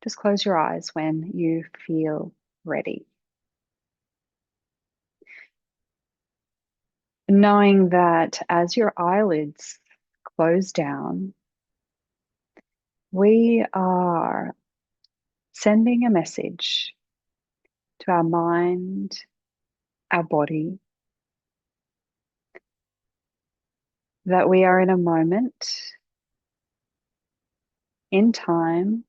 Just close your eyes when you feel ready. Knowing that as your eyelids close down, we are sending a message to our mind, our body, that we are in a moment in time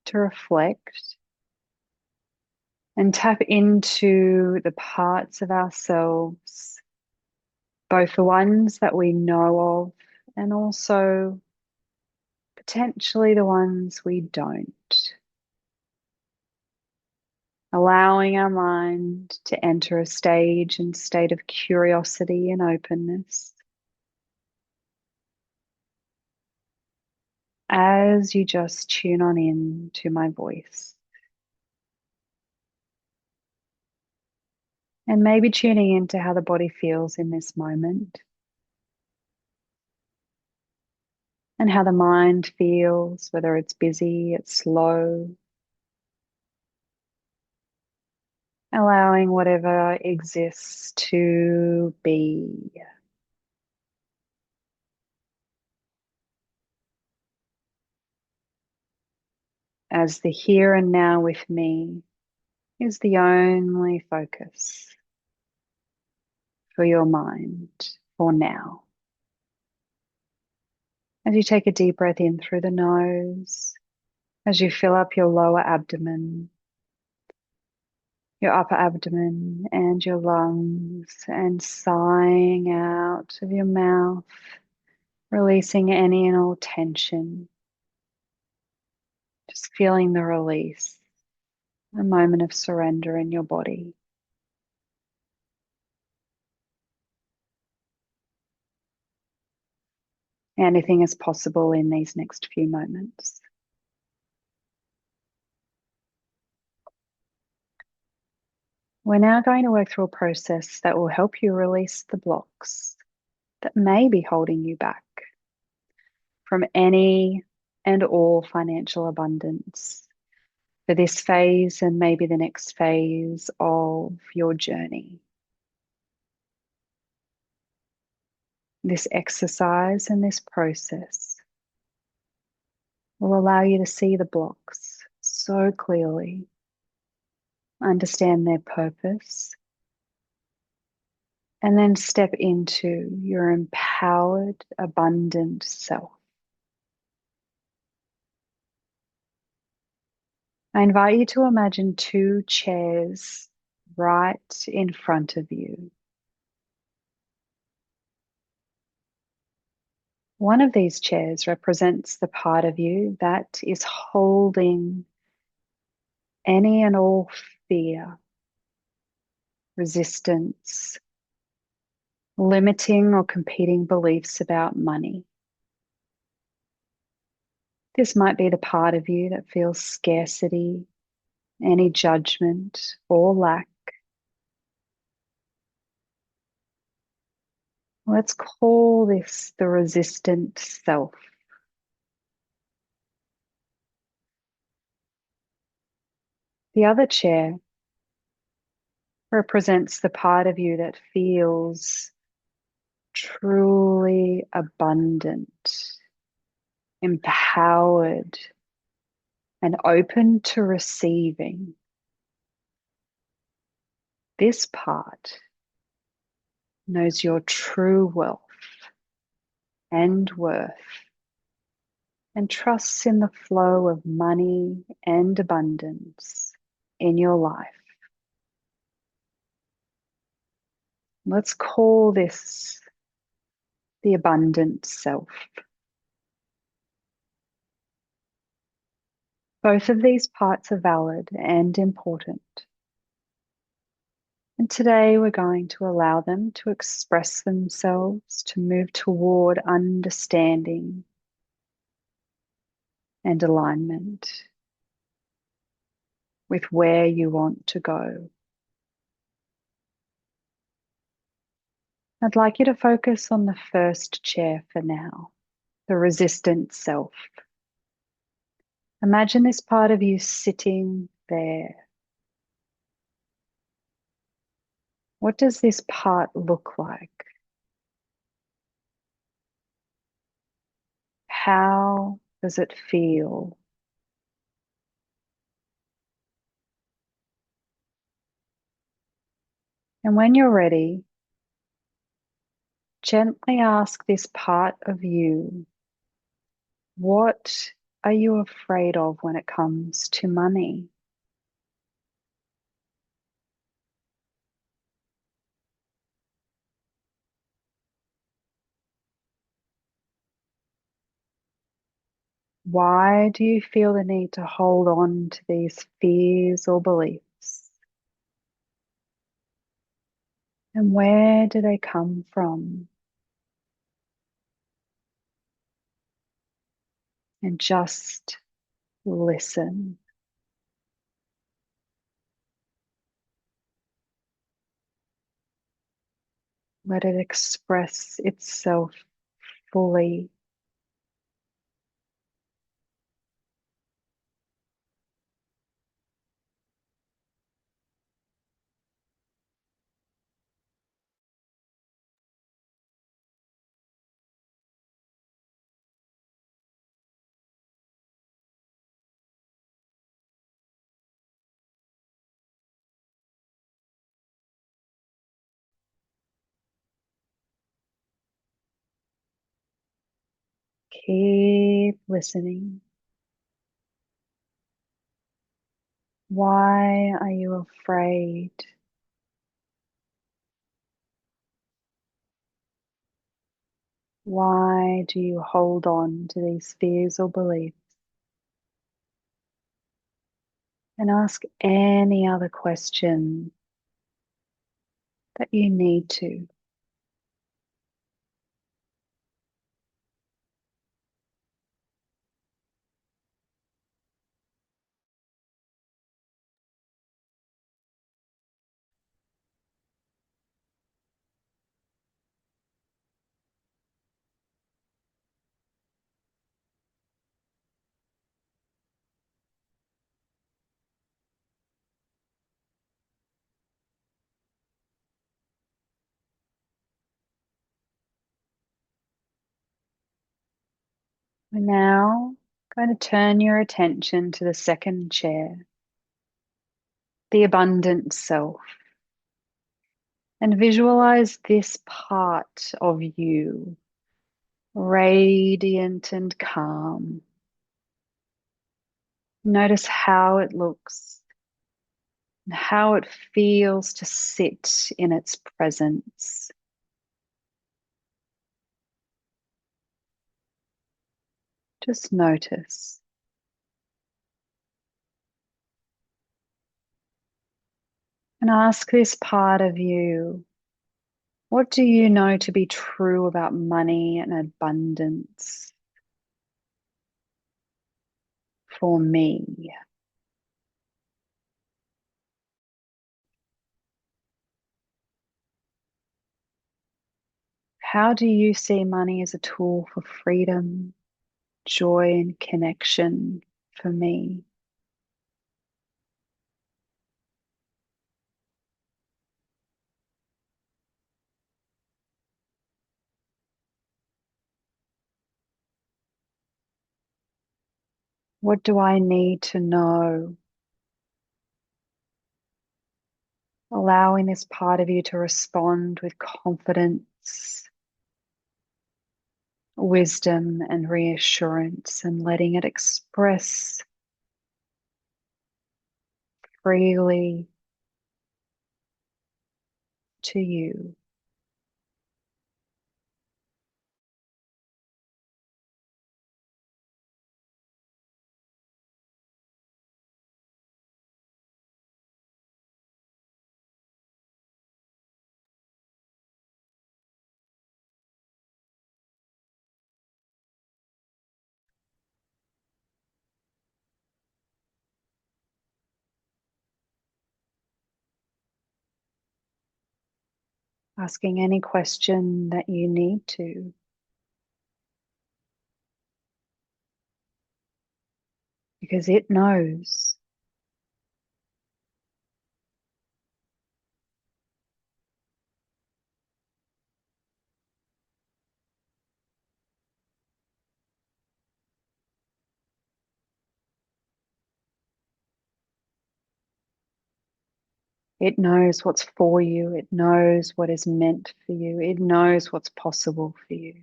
to reflect and tap into the parts of ourselves, both the ones that we know of and also potentially the ones we don't. Allowing our mind to enter a stage and state of curiosity and openness as you just tune on in to my voice. And maybe tuning into how the body feels in this moment and how the mind feels, whether it's busy, it's slow, allowing whatever exists to be. As the here and now with me is the only focus for your mind for now. As you take a deep breath in through the nose, as you fill up your lower abdomen, your upper abdomen, and your lungs, and sighing out of your mouth, releasing any and all tension, just feeling the release, a moment of surrender in your body. Anything is possible in these next few moments. We're now going to work through a process that will help you release the blocks that may be holding you back from any and all financial abundance for this phase and maybe the next phase of your journey. This exercise and this process will allow you to see the blocks so clearly, understand their purpose, and then step into your empowered, abundant self. I invite you to imagine two chairs right in front of you. One of these chairs represents the part of you that is holding any and all fear, resistance, limiting or competing beliefs about money. This might be the part of you that feels scarcity, any judgment or lack. Let's call this the resistant self. The other chair represents the part of you that feels truly abundant, empowered, and open to receiving. This part knows your true wealth and worth and trusts in the flow of money and abundance in your life. Let's call this the abundant self. Both of these parts are valid and important. And today we're going to allow them to express themselves, to move toward understanding and alignment with where you want to go. I'd like you to focus on the first chair for now, the resistant self. Imagine this part of you sitting there. What does this part look like? How does it feel? And when you're ready, gently ask this part of you, what are you afraid of when it comes to money? Why do you feel the need to hold on to these fears or beliefs? And where do they come from? And just listen. Let it express itself fully. Keep listening. Why are you afraid? Why do you hold on to these fears or beliefs? And ask any other question that you need to. We're now going to turn your attention to the second chair, the abundant self, and visualize this part of you, radiant and calm. Notice how it looks and how it feels to sit in its presence. Just notice. And ask this part of you, what do you know to be true about money and abundance for me? How do you see money as a tool for freedom, joy, and connection for me? What do I need to know? Allowing this part of you to respond with confidence, wisdom, and reassurance, and letting it express freely to you. Asking any question that you need to. You because it knows. It knows what's for you. It knows what is meant for you. It knows what's possible for you.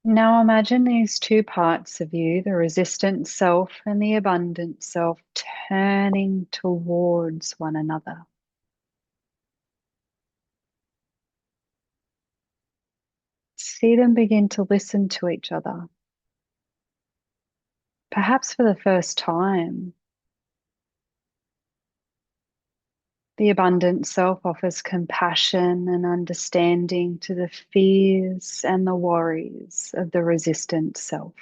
Now imagine these two parts of you, the resistant self and the abundant self, turning towards one another. See them begin to listen to each other. Perhaps for the first time, the abundant self offers compassion and understanding to the fears and the worries of the resistant self.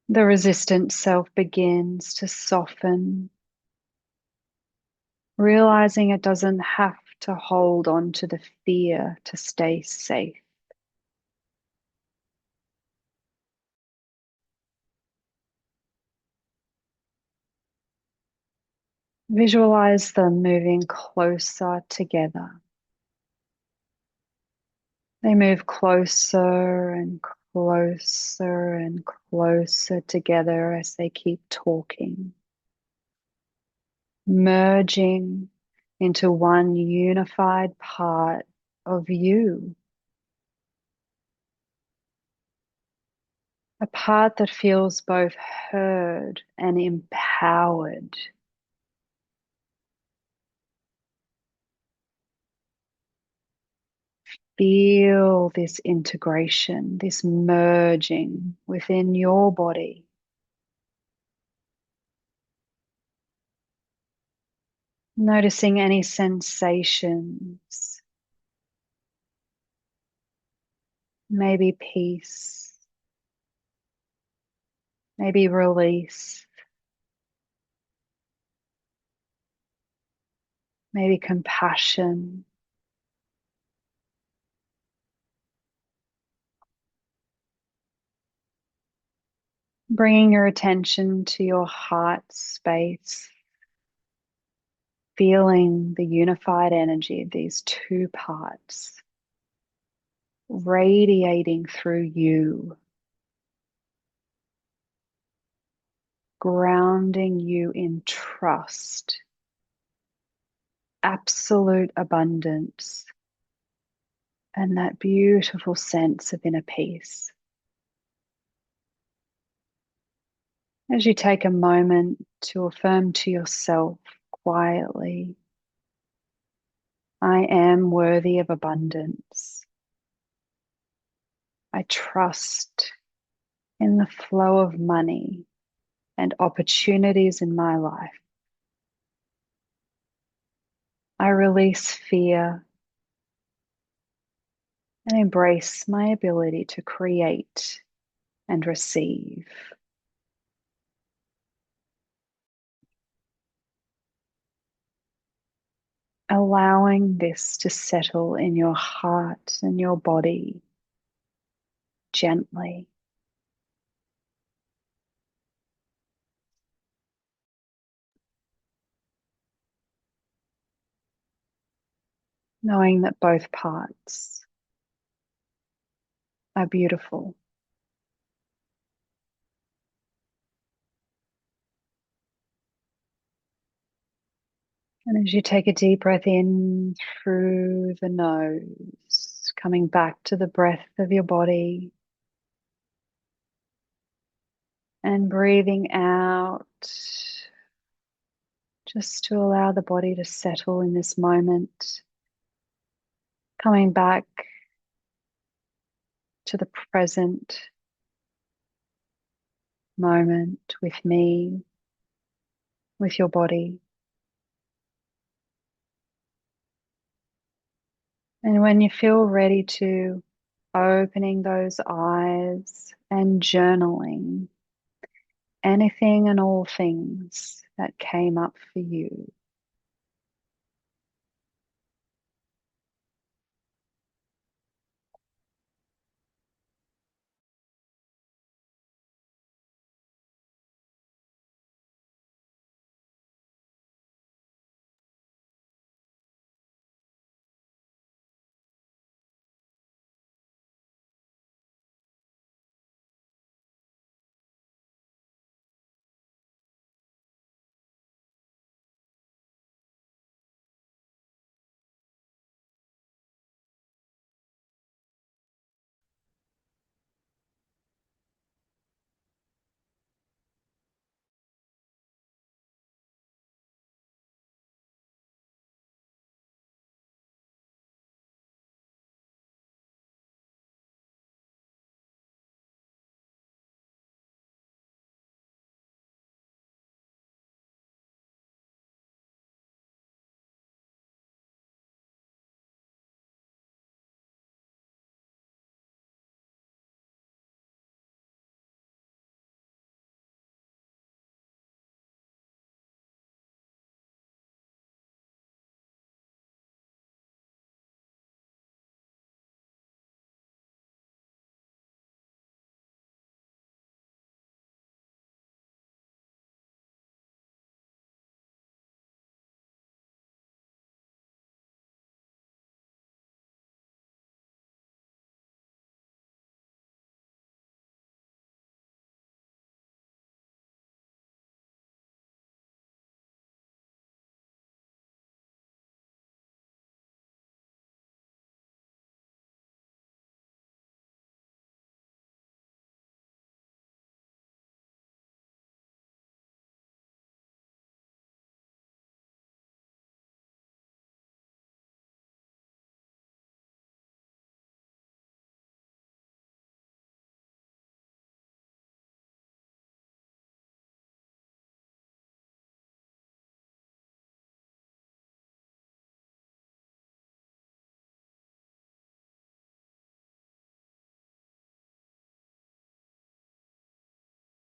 The resistant self begins to soften, realizing it doesn't have to hold on to the fear to stay safe. Visualize them moving closer together. They move closer and closer and closer together as they keep talking, merging into one unified part of you, a part that feels both heard and empowered. Feel this integration, this merging within your body. Noticing any sensations, maybe peace, maybe release, maybe compassion. Bringing your attention to your heart space, feeling the unified energy of these two parts radiating through you, grounding you in trust, absolute abundance, and that beautiful sense of inner peace. As you take a moment to affirm to yourself quietly, I am worthy of abundance. I trust in the flow of money and opportunities in my life. I release fear and embrace my ability to create and receive. Allowing this to settle in your heart and your body gently. Knowing that both parts are beautiful. And as you take a deep breath in through the nose, coming back to the breath of your body, and breathing out, just to allow the body to settle in this moment, coming back to the present, moment with me, with your body. And when you feel ready to, opening those eyes and journaling anything and all things that came up for you.